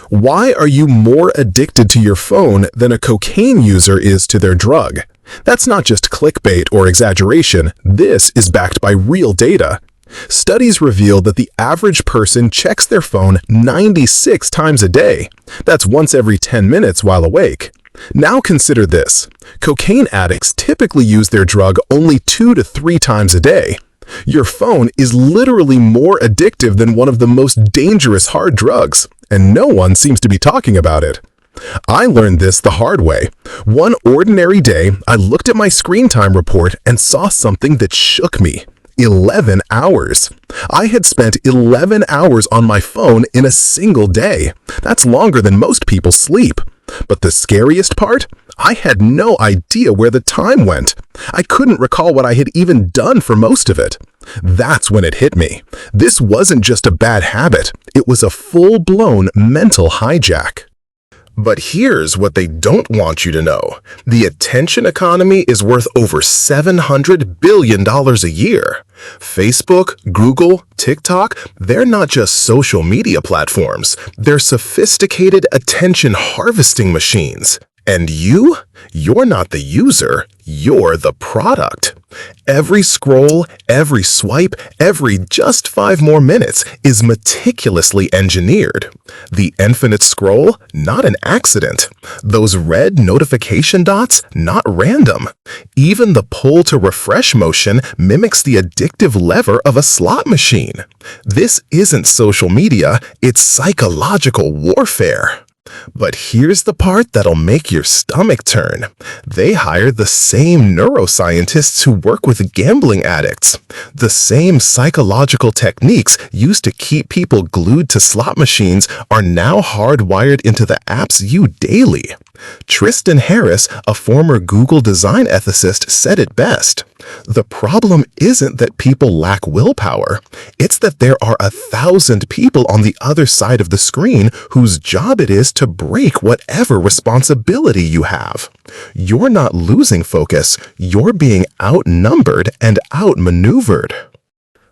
Why are you more addicted to your phone than a cocaine user is to their drug? That's not just clickbait or exaggeration. This is backed by real data. Studies reveal that the average person checks their phone 96 times a day. That's once every 10 minutes while awake. Now consider this. Cocaine addicts typically use their drug only 2 to 3 times a day. Your phone is literally more addictive than one of the most dangerous hard drugs, and no one seems to be talking about it. I learned this the hard way. One ordinary day, I looked at my screen time report and saw something that shook me. 11 hours. I had spent 11 hours on my phone in a single day. That's longer than most people sleep. But the scariest part? I had no idea where the time went. I couldn't recall what I had even done for most of it. That's when it hit me. This wasn't just a bad habit. It was a full-blown mental hijack. But here's what they don't want you to know. The attention economy is worth over $700 billion a year. Facebook, Google, TikTok, they're not just social media platforms. They're sophisticated attention harvesting machines. And you're not the user, you're the product. Every scroll, every swipe, every just 5 more minutes is meticulously engineered. The infinite scroll, not an accident. Those red notification dots, not random. Even the pull to refresh motion mimics the addictive lever of a slot machine. This isn't social media, it's psychological warfare. But here's the part that'll make your stomach turn. They hire the same neuroscientists who work with gambling addicts. The same psychological techniques used to keep people glued to slot machines are now hardwired into the apps you daily. Tristan Harris, a former Google design ethicist, said it best. The problem isn't that people lack willpower. It's that there are 1,000 people on the other side of the screen whose job it is to break whatever responsibility you have. You're not losing focus. You're being outnumbered and outmaneuvered.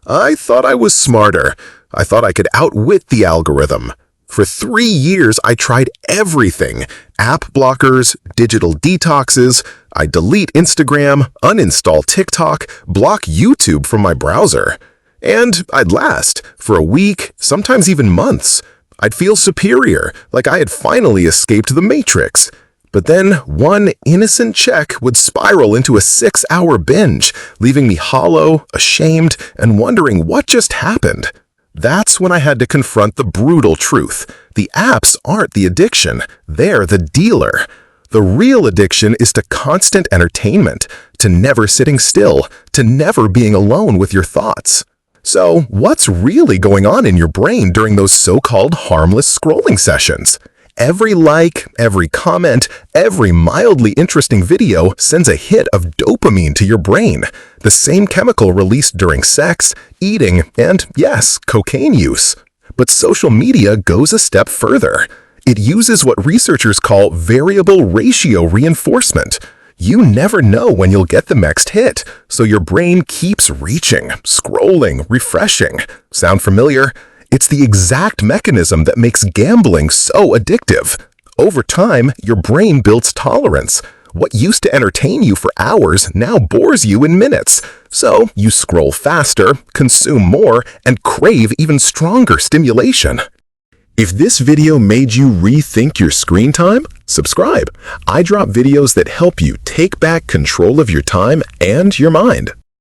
I thought I was smarter. I thought I could outwit the algorithm. For 3 years, I tried everything. App blockers, digital detoxes. I delete Instagram, uninstall TikTok, block YouTube from my browser. And I'd last for a week, sometimes even months. I'd feel superior, like I had finally escaped the Matrix. But then one innocent check would spiral into a 6-hour binge, leaving me hollow, ashamed, and wondering what just happened. That's when I had to confront the brutal truth. The apps aren't the addiction, they're the dealer. The real addiction is to constant entertainment, to never sitting still, to never being alone with your thoughts. So, what's really going on in your brain during those so-called harmless scrolling sessions? Every like, every comment, every mildly interesting video sends a hit of dopamine to your brain, the same chemical released during sex, eating, and, yes, cocaine use. But social media goes a step further. It uses what researchers call variable ratio reinforcement. You never know when you'll get the next hit, so your brain keeps reaching, scrolling, refreshing. Sound familiar? It's the exact mechanism that makes gambling so addictive. Over time, your brain builds tolerance. What used to entertain you for hours now bores you in minutes. So you scroll faster, consume more, and crave even stronger stimulation. If this video made you rethink your screen time, subscribe. I drop videos that help you take back control of your time and your mind.